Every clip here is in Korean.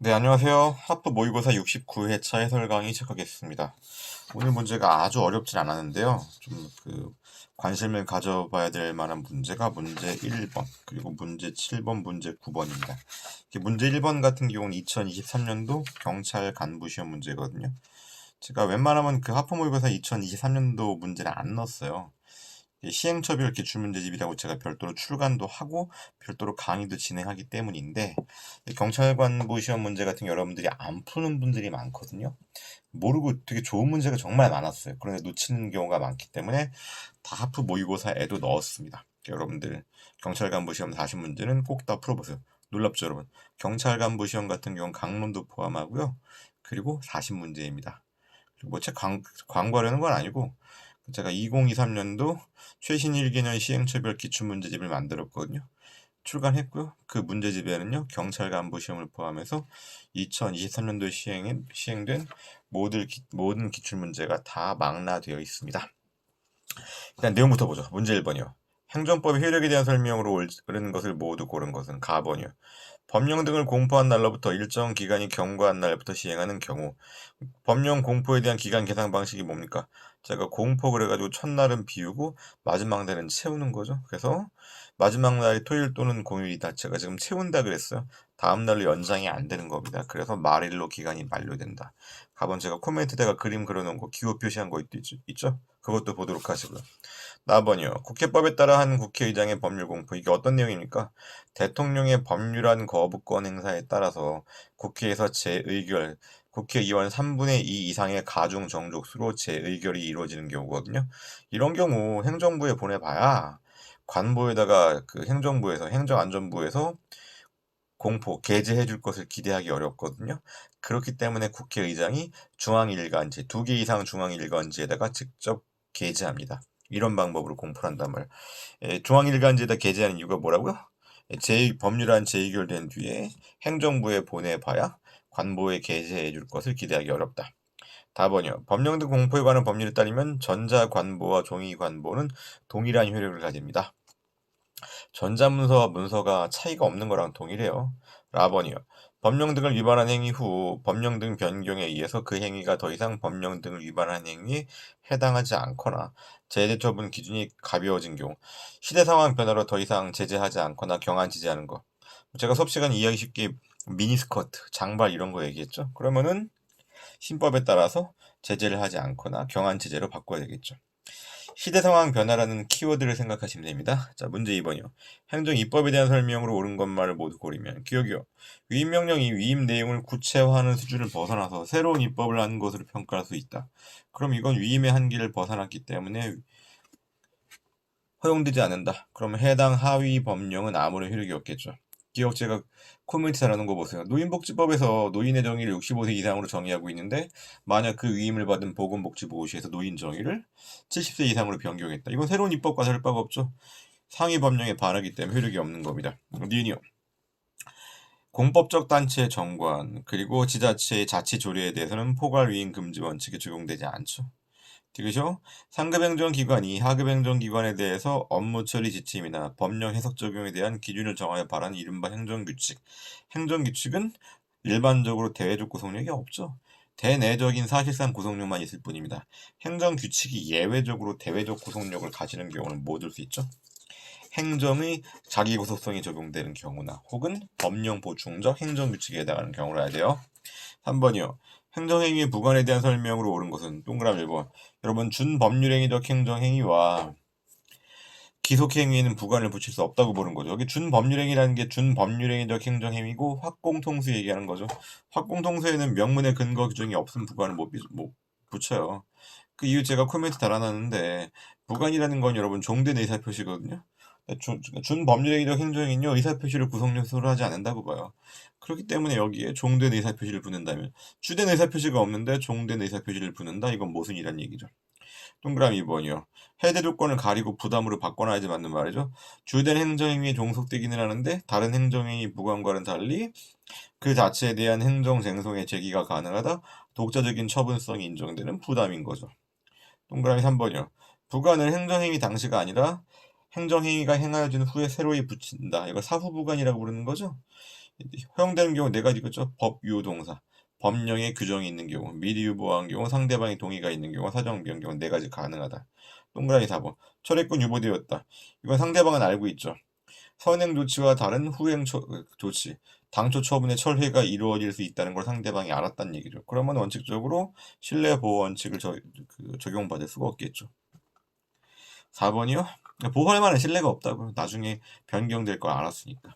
네, 안녕하세요. 하프 모의고사 69회차 해설 강의 시작하겠습니다. 오늘 문제가 아주 어렵진 않았는데요. 좀 관심을 가져봐야 될 만한 문제가 문제 1번, 그리고 문제 7번, 문제 9번입니다. 문제 1번 같은 경우는 2023년도 경찰 간부 시험 문제거든요. 제가 웬만하면 하프 모의고사 2023년도 문제는 안 넣었어요. 시행처별 기출문제집이라고 제가 별도로 출간도 하고 별도로 강의도 진행하기 때문인데, 경찰관부 시험 문제 같은 게 여러분들이 안 푸는 분들이 많거든요. 모르고 되게 좋은 문제가 정말 많았어요. 그런데 놓치는 경우가 많기 때문에 다 하프 모의고사에도 넣었습니다. 여러분들 경찰관부 시험 40문제는 꼭 다 풀어보세요. 놀랍죠, 여러분? 경찰관부 시험 같은 경우는 강론도 포함하고요. 그리고 40문제입니다. 그리고 책 광고하려는 건 아니고, 제가 2023년도 최신 1개년 시행처별 기출문제집을 만들었거든요. 출간했고요. 그 문제집에는요, 경찰 간부 시험을 포함해서 2023년도에 시행된 모든 기출문제가 다 망라되어 있습니다. 일단 내용부터 보죠. 문제 1번이요. 행정법의 효력에 대한 설명으로 옳은 것을 모두 고른 것은 가번이요. 법령 등을 공포한 날로부터 일정 기간이 경과한 날부터 시행하는 경우, 법령 공포에 대한 기간 계산 방식이 뭡니까? 제가 공포 그래가지고 첫날은 비우고 마지막 날은 채우는 거죠. 그래서 마지막 날이 토요일 또는 공휴일이다. 제가 지금 채운다 그랬어요. 다음 날로 연장이 안 되는 겁니다. 그래서 말일로 기간이 만료된다. 가번 제가 코멘트에다가 그림 그려놓은 거 기호 표시한 거 있죠? 그것도 보도록 하시고요. 나번이요. 국회법에 따라 한 국회의장의 법률 공포. 이게 어떤 내용입니까? 대통령의 법률안 거부권 행사에 따라서 국회에서 재의결, 국회의원 3분의 2 이상의 가중 정족수로 재의결이 이루어지는 경우거든요. 이런 경우 행정부에 보내봐야 관보에다가 행정부에서, 행정안전부에서 공포, 게재해 줄 것을 기대하기 어렵거든요. 그렇기 때문에 국회의장이 중앙일간지, 2개 이상 중앙일간지에다가 직접 게재합니다. 이런 방법으로 공포를 한단 말이에요. 중앙일간지에다 게재하는 이유가 뭐라고요? 법률안 재의결된 뒤에 행정부에 보내봐야 관보에 게재해 줄 것을 기대하기 어렵다. 답은요. 법령 등 공포에 관한 법률에 따르면 전자관보와 종이관보는 동일한 효력을 가집니다. 전자문서와 문서가 차이가 없는 거랑 동일해요. 라번이요. 법령 등을 위반한 행위 후 법령 등 변경에 의해서 그 행위가 더 이상 법령 등을 위반한 행위에 해당하지 않거나 제재 처분 기준이 가벼워진 경우, 시대 상황 변화로 더 이상 제재하지 않거나 경한 지지하는 거. 제가 수업 시간 이해하기 쉽게 미니스커트, 장발 이런 거 얘기했죠. 그러면은 신법에 따라서 제재를 하지 않거나 경한 제재로 바꿔야 되겠죠. 시대 상황 변화라는 키워드를 생각하시면 됩니다. 자, 문제 2번이요. 행정 입법에 대한 설명으로 옳은 것만을 모두 고르면 기억이요. 위임 명령이 위임 내용을 구체화하는 수준을 벗어나서 새로운 입법을 한 것으로 평가할 수 있다. 그럼 이건 위임의 한계를 벗어났기 때문에 허용되지 않는다. 그러면 해당 하위 법령은 아무런 효력이 없겠죠. 기억 제가 코멘트 잘하는 거 보세요. 노인복지법에서 노인의 정의를 65세 이상으로 정의하고 있는데, 만약 그 위임을 받은 보건복지부시에서 노인 정의를 70세 이상으로 변경했다. 이건 새로운 입법과 다를 바가 없죠. 상위 법령에 반하기 때문에 효력이 없는 겁니다. 니은요. 공법적 단체 정관 그리고 지자체의 자치 조례에 대해서는 포괄 위임 금지 원칙이 적용되지 않죠. 그죠? 상급행정기관이 하급행정기관에 대해서 업무 처리 지침이나 법령 해석 적용에 대한 기준을 정하여 발한 이른바 행정규칙. 행정규칙은 일반적으로 대외적 구속력이 없죠. 대내적인 사실상 구속력만 있을 뿐입니다. 행정규칙이 예외적으로 대외적 구속력을 가지는 경우는 뭐 들 수 있죠? 행정의 자기구속성이 적용되는 경우나 혹은 법령 보충적 행정규칙에 해당하는 경우로 해야 돼요. 3번이요. 행정행위의 부관에 대한 설명으로 옳은 것은 동그라미 1번. 여러분 준법률행위적 행정행위와 기속행위에는 부관을 붙일 수 없다고 보는 거죠. 여기 준법률행위라는 게 준법률행위적 행정행위고 확공통수 얘기하는 거죠. 확공통수에는 명문의 근거 규정이 없음 부관을 못 붙여요. 그 이유 제가 코멘트 달아놨는데, 부관이라는 건 여러분 종된 의사표시거든요. 준법률행위적 행정행위는요, 의사표시를 구속 요소로 하지 않는다고 봐요. 그렇기 때문에 여기에 종된 의사표시를 붙는다면, 주된 의사표시가 없는데 종된 의사표시를 붙는다? 이건 모순이란 얘기죠. 동그라미 2번이요. 해제 조건을 가리고 부담으로 바꿔놔야지 맞는 말이죠. 주된 행정행위에 종속되기는 하는데 다른 행정행위 부관과는 달리 그 자체에 대한 행정쟁송의 제기가 가능하다. 독자적인 처분성이 인정되는 부담인 거죠. 동그라미 3번이요. 부관을 행정행위 당시가 아니라 행정행위가 행하여진 후에 새로이 붙인다. 이걸 사후부관이라고 부르는 거죠. 허용되는 경우 네 가지겠죠. 법유 동사. 법령에 규정이 있는 경우, 미리 유보한 경우, 상대방의 동의가 있는 경우, 사정 변경 경우 네 가지 가능하다. 동그라미 4번. 철회권 유보되었다. 이건 상대방은 알고 있죠. 선행 조치와 다른 후행 조치. 당초 처분의 철회가 이루어질 수 있다는 걸 상대방이 알았다는 얘기죠. 그러면 원칙적으로 신뢰 보호 원칙을 적용받을 수가 없겠죠. 4번이요. 보호할 만한 신뢰가 없다고요. 나중에 변경될 걸 알았으니까.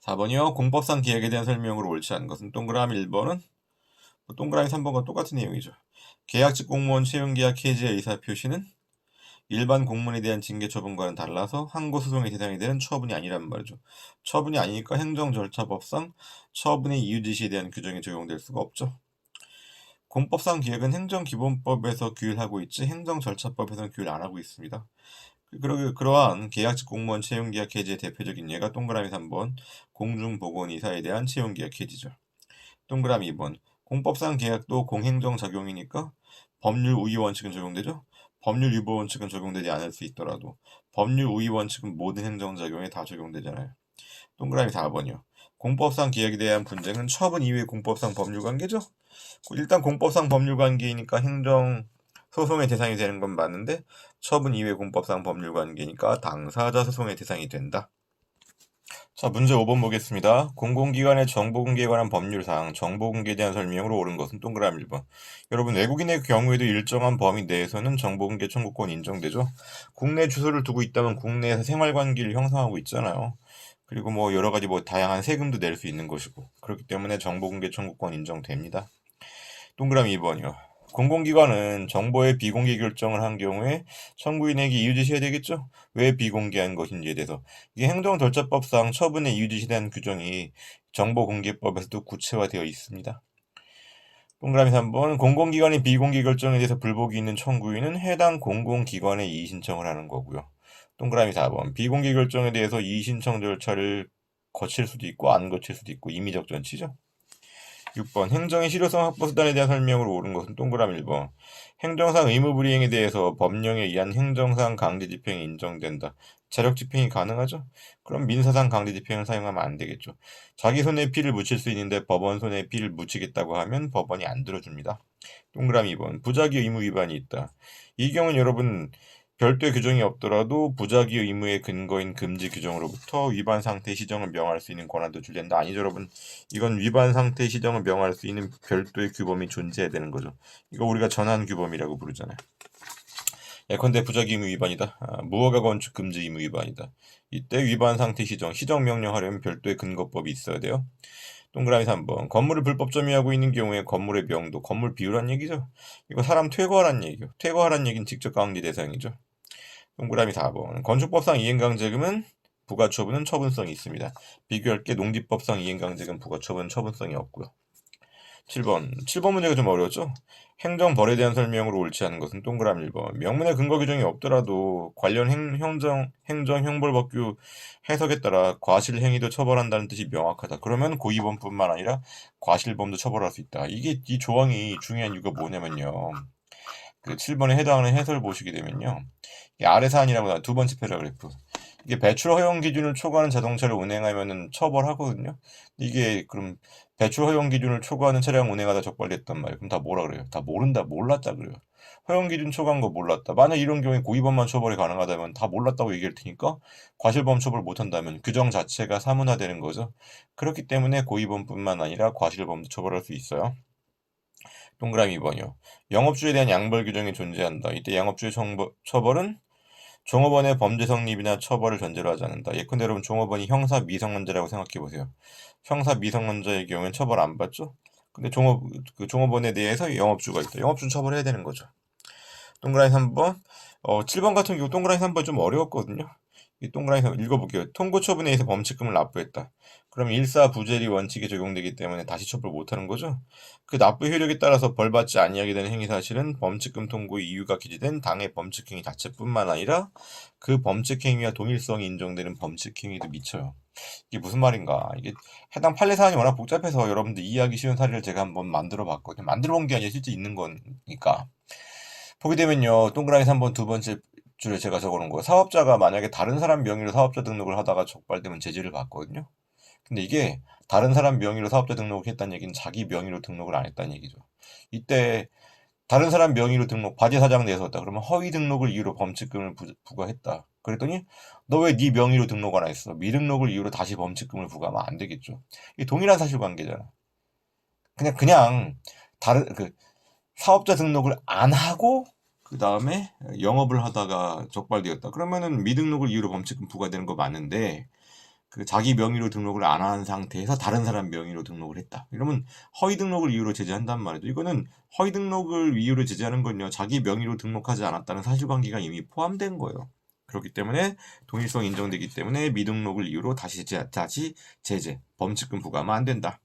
4번이요. 공법상 계약에 대한 설명으로 옳지 않은 것은 동그라미 1번은 동그라미 3번과 똑같은 내용이죠. 계약직 공무원 채용계약 해지의 의사표시는 일반 공무원에 대한 징계 처분과는 달라서 항고 소송의 대상이 되는 처분이 아니란 말이죠. 처분이 아니니까 행정절차법상 처분의 이유지시에 대한 규정이 적용될 수가 없죠. 공법상 계약은 행정기본법에서 규율하고 있지 행정절차법에서는 규율 안 하고 있습니다. 그러한 계약직 공무원 채용계약 해지의 대표적인 예가 동그라미 3번 공중보건의사에 대한 채용계약 해지죠. 동그라미 2번 공법상 계약도 공행정작용이니까 법률 우위 원칙은 적용되죠. 법률 유보 원칙은 적용되지 않을 수 있더라도 법률 우위 원칙은 모든 행정작용에 다 적용되잖아요. 동그라미 4번이요. 공법상 계약에 대한 분쟁은 처분 이후의 공법상 법률관계죠. 일단 공법상 법률관계이니까 행정 소송의 대상이 되는 건 맞는데 처분 이후의 공법상 법률관계니까 당사자 소송의 대상이 된다. 자, 문제 5번 보겠습니다. 공공기관의 정보공개에 관한 법률상 정보공개에 대한 설명으로 옳은 것은 동그라미 1번. 여러분, 외국인의 경우에도 일정한 범위 내에서는 정보공개 청구권 인정되죠. 국내 주소를 두고 있다면 국내에서 생활관계를 형성하고 있잖아요. 그리고 뭐 여러 가지 뭐 다양한 세금도 낼 수 있는 것이고 그렇기 때문에 정보공개 청구권 인정됩니다. 동그라미 2번이요. 공공기관은 정보의 비공개 결정을 한 경우에 청구인에게 이유지시해야 되겠죠? 왜 비공개한 것인지에 대해서. 이게 행정절차법상 처분의 이유지시에 대한 규정이 정보공개법에서도 구체화되어 있습니다. 동그라미 3번. 공공기관의 비공개 결정에 대해서 불복이 있는 청구인은 해당 공공기관에 이의신청을 하는 거고요. 동그라미 4번. 비공개 결정에 대해서 이의신청 절차를 거칠 수도 있고 안 거칠 수도 있고 임의적 전치죠. 6번 행정의 실효성 확보 수단에 대한 설명으로 옳은 것은 동그라미 1번. 행정상 의무 불이행에 대해서 법령에 의한 행정상 강제 집행이 인정된다. 자력 집행이 가능하죠? 그럼 민사상 강제 집행을 사용하면 안 되겠죠. 자기 손에 피를 묻힐 수 있는데 법원 손에 피를 묻히겠다고 하면 법원이 안 들어줍니다. 동그라미 2번. 부작위 의무 위반이 있다. 이 경우는 여러분 별도의 규정이 없더라도 부작위 의무의 근거인 금지 규정으로부터 위반 상태 시정을 명할 수 있는 권한도 줄된다. 아니죠, 여러분. 이건 위반 상태 시정을 명할 수 있는 별도의 규범이 존재해야 되는 거죠. 이거 우리가 전환 규범이라고 부르잖아요. 예컨대 부작위 의무 위반이다. 무허가 건축 금지 의무 위반이다. 이때 위반 상태 시정 명령하려면 별도의 근거법이 있어야 돼요. 동그라미 3번. 건물을 불법 점유하고 있는 경우에 건물의 명도, 건물 비율한 얘기죠. 이거 사람 퇴거하란 얘기죠. 퇴거하란 얘기는 직접 강제 대상이죠. 동그라미 4번. 건축법상 이행강제금은 부가처분은 처분성이 있습니다. 비교할 게 농지법상 이행강제금 부가처분은 처분성이 없고요. 7번 문제가 좀 어려웠죠? 행정벌에 대한 설명으로 옳지 않은 것은 동그라미 1번. 명문의 근거 규정이 없더라도 관련 행정형벌법규 해석에 따라 과실행위도 처벌한다는 뜻이 명확하다. 그러면 고의범뿐만 아니라 과실범도 처벌할 수 있다. 이 조항이 중요한 이유가 뭐냐면요. 그 7번에 해당하는 해설 보시게 되면요. 아래 사안이라고 나와 두 번째 패러그래프. 이게 배출 허용 기준을 초과하는 자동차를 운행하면은 처벌하거든요. 이게 그럼 배출 허용 기준을 초과하는 차량 운행하다 적발됐단 말이에요. 그럼 다 뭐라 그래요? 다 모른다, 몰랐다 그래요. 허용 기준 초과한 거 몰랐다. 만약 이런 경우에 고의범만 처벌이 가능하다면 다 몰랐다고 얘기할 테니까 과실범 처벌 못한다면 규정 자체가 사문화되는 거죠. 그렇기 때문에 고의범뿐만 아니라 과실범도 처벌할 수 있어요. 동그라미 2번이요. 영업주에 대한 양벌 규정이 존재한다. 이때 양업주의 처벌은 종업원의 범죄 성립이나 처벌을 전제로 하지 않는다. 예컨대 여러분 종업원이 형사 미성년자라고 생각해 보세요. 형사 미성년자의 경우엔 처벌 안 받죠? 근데 종업원에 대해서 영업주가 있다. 영업주는 처벌해야 되는 거죠. 동그라미 3번. 7번 같은 경우 동그라미 3번 좀 어려웠거든요. 이 동그라미 3번 읽어볼게요. 통고 처분에 의해서 범칙금을 납부했다. 그럼 일사부재리 원칙이 적용되기 때문에 다시 처벌 못하는 거죠. 그 납부 효력에 따라서 벌받지 아니하게 되는 행위 사실은 범칙금 통고의 이유가 기재된 당의 범칙행위 자체뿐만 아니라 그 범칙행위와 동일성이 인정되는 범칙행위도 미쳐요. 이게 무슨 말인가? 이게 해당 판례 사안이 워낙 복잡해서 여러분들 이해하기 쉬운 사례를 제가 한번 만들어 봤거든요. 만들어 본 게 아니라 실제 있는 거니까. 보게 되면요. 동그라미 3번 두 번째 줄에 제가 적어놓은 거. 사업자가 만약에 다른 사람 명의로 사업자 등록을 하다가 적발되면 제지를 받거든요. 근데 이게 다른 사람 명의로 사업자 등록을 했다는 얘기는 자기 명의로 등록을 안 했다는 얘기죠. 이때 다른 사람 명의로 등록, 바지 사장 내세웠다. 그러면 허위 등록을 이유로 범칙금을 부과했다. 그랬더니 너 왜 네 명의로 등록 안 했어? 미등록을 이유로 다시 범칙금을 부과하면 안 되겠죠. 이게 동일한 사실관계잖아. 그냥 다른 사업자 등록을 안 하고 그 다음에 영업을 하다가 적발되었다. 그러면은 미등록을 이유로 범칙금 부과되는 거 맞는데 자기 명의로 등록을 안 한 상태에서 다른 사람 명의로 등록을 했다. 이러면 허위 등록을 이유로 제재한단 말이죠. 이거는 허위 등록을 이유로 제재하는 건요. 자기 명의로 등록하지 않았다는 사실관계가 이미 포함된 거예요. 그렇기 때문에 동일성 인정되기 때문에 미등록을 이유로 다시 제재, 범칙금 부과하면 안 된다.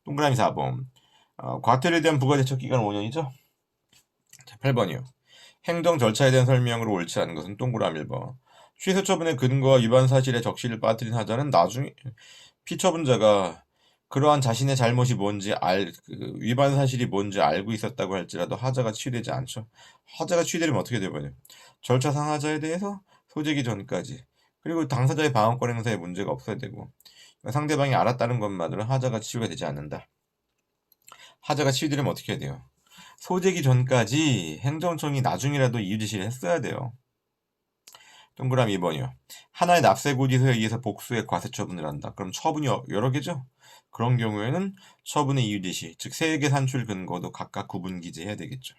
동그라미 4번. 과태료에 대한 부과대책 기간 5년이죠. 자, 8번이요. 행정 절차에 대한 설명으로 옳지 않은 것은 동그라미 1번. 취소 처분의 근거와 위반 사실의 적시를 빠뜨린 하자는 나중에 피처분자가 그러한 자신의 잘못이 뭔지 위반 사실이 뭔지 알고 있었다고 할지라도 하자가 취되지 않죠. 하자가 취되면 어떻게 되버려? 절차상 하자에 대해서 소재기 전까지 그리고 당사자의 방어권 행사에 문제가 없어야 되고 상대방이 알았다는 것만으로 하자가 치유가 되지 않는다. 하자가 치유되려면 어떻게 해야 돼요? 소재기 전까지 행정청이 나중이라도 이유제시를 했어야 돼요. 동그라미 2번이요. 하나의 납세고지서에 의해서 복수의 과세처분을 한다. 그럼 처분이 여러 개죠? 그런 경우에는 처분의 이유제시, 즉 세액의 산출 근거도 각각 구분 기재해야 되겠죠.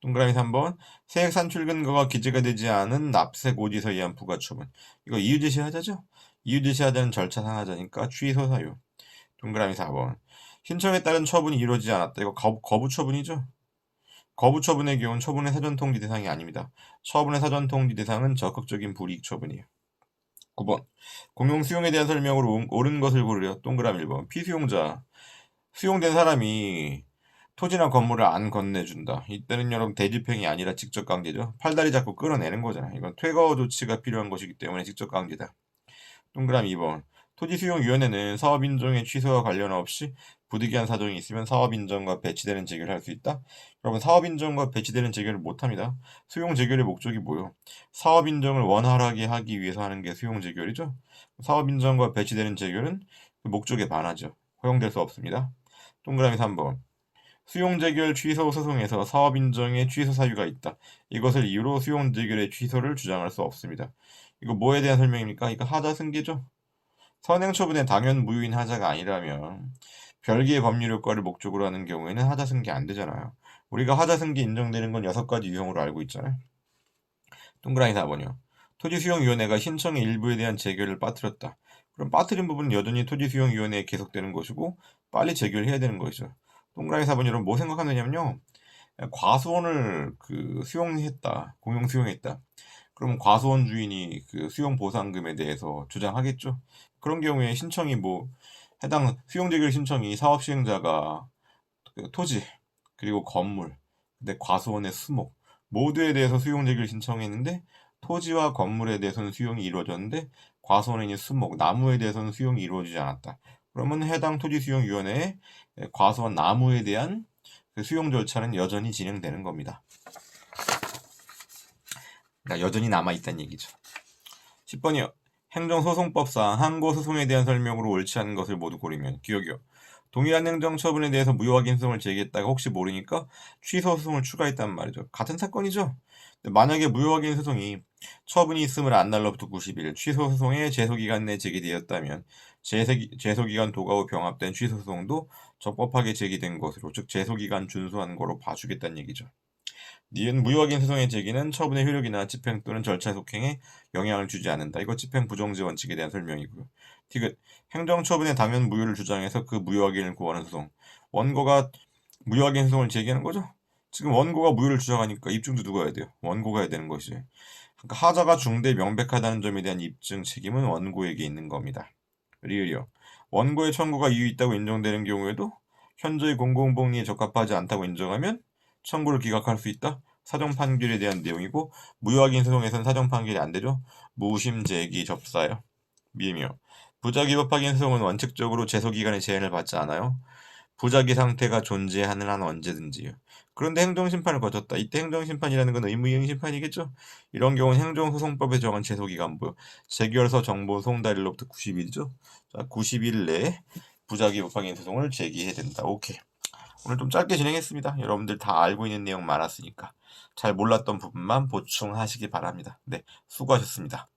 동그라미 3번. 세액 산출 근거가 기재가 되지 않은 납세고지서에 의한 부과처분. 이거 이유제시하자죠? 이유제시하자는 절차상 하자니까 취소 사유. 동그라미 4번. 신청에 따른 처분이 이루어지지 않았다. 이거 거부 처분이죠? 거부 처분의 경우는 처분의 사전 통지 대상이 아닙니다. 처분의 사전 통지 대상은 적극적인 불이익 처분이에요. 9번. 공용 수용에 대한 설명으로 옳은 것을 고르려. 동그라미 1번. 피수용자. 수용된 사람이 토지나 건물을 안 건네준다. 이때는 여러분 대집행이 아니라 직접 강제죠. 팔다리 잡고 끌어내는 거잖아. 이건 퇴거 조치가 필요한 것이기 때문에 직접 강제다. 동그라미 2번. 토지수용위원회는 사업인정의 취소와 관련 없이 부득이한 사정이 있으면 사업인정과 배치되는 재결을 할 수 있다. 여러분 사업인정과 배치되는 재결을 못합니다. 수용재결의 목적이 뭐요? 사업인정을 원활하게 하기 위해서 하는 게 수용재결이죠. 사업인정과 배치되는 재결은 그 목적에 반하죠. 허용될 수 없습니다. 동그라미 3번. 수용재결 취소 소송에서 사업인정의 취소 사유가 있다. 이것을 이유로 수용재결의 취소를 주장할 수 없습니다. 이거 뭐에 대한 설명입니까? 이거 하자 승계죠. 선행처분의 당연 무효인 하자가 아니라면 별개의 법률 효과를 목적으로 하는 경우에는 하자 승계 안 되잖아요. 우리가 하자 승계 인정되는 건 6가지 유형으로 알고 있잖아요. 동그라미 4번이요. 토지수용위원회가 신청의 일부에 대한 재결을 빠뜨렸다. 그럼 빠뜨린 부분은 여전히 토지수용위원회에 계속되는 것이고 빨리 재결해야 되는 것이죠. 동그라미 4번 여러분 뭐 생각하면 되냐면요. 과수원을 수용했다. 공용 수용했다. 그럼 과수원 주인이 수용 보상금에 대해서 주장하겠죠. 그런 경우에 신청이 해당 수용재결 신청이 사업 시행자가 토지 그리고 건물 근데 과수원의 수목 모두에 대해서 수용재결 신청했는데 토지와 건물에 대해서는 수용이 이루어졌는데 과수원의 수목 나무에 대해서는 수용이 이루어지지 않았다. 그러면 해당 토지수용위원회에 과수원 나무에 대한 수용 절차는 여전히 진행되는 겁니다. 그러니까 여전히 남아있다는 얘기죠. 10번이요. 행정소송법상 항고소송에 대한 설명으로 옳지 않은 것을 모두 고르면 기억이요. 동일한 행정처분에 대해서 무효확인 소송을 제기했다가 혹시 모르니까 취소소송을 추가했단 말이죠. 같은 사건이죠. 만약에 무효확인 소송이 처분이 있음을 안 날로부터 90일 취소소송의 제소기간 내 제기되었다면 제소기간 도과 후 병합된 취소소송도 적법하게 제기된 것으로 즉 제소기간 준수한 거로 봐주겠다는 얘기죠. 니은 무효확인 소송의 제기는 처분의 효력이나 집행 또는 절차 속행에 영향을 주지 않는다. 이거 집행 부정지 원칙에 대한 설명이고요. 디귿 행정처분의 당연 무효를 주장해서 그 무효확인을 구하는 소송. 원고가 무효확인 소송을 제기하는 거죠. 지금 원고가 무효를 주장하니까 입증도 누가 해야 돼요? 원고가 해야 되는 것이죠. 그러니까 하자가 중대 명백하다는 점에 대한 입증 책임은 원고에게 있는 겁니다. 리을이요. 원고의 청구가 이유 있다고 인정되는 경우에도 현저히 공공복리에 적합하지 않다고 인정하면 청구를 기각할 수 있다. 사정 판결에 대한 내용이고 무효확인 소송에서는 사정 판결이 안 되죠. 무심 제기 접사요. 미음이요. 부작위법 확인 소송은 원칙적으로 제소기간의 제한을 받지 않아요. 부작위 상태가 존재하는 한 언제든지요. 그런데 행정심판을 거쳤다. 이때 행정심판이라는 건 의무이행 심판이겠죠? 이런 경우는 행정소송법에 정한 제소기간부 재결서 정보 송달일로부터 90일이죠. 자, 90일 내에 부작위 못확인 소송을 제기해야 된다. 오케이. 오늘 좀 짧게 진행했습니다. 여러분들 다 알고 있는 내용 많았으니까 잘 몰랐던 부분만 보충하시기 바랍니다. 네, 수고하셨습니다.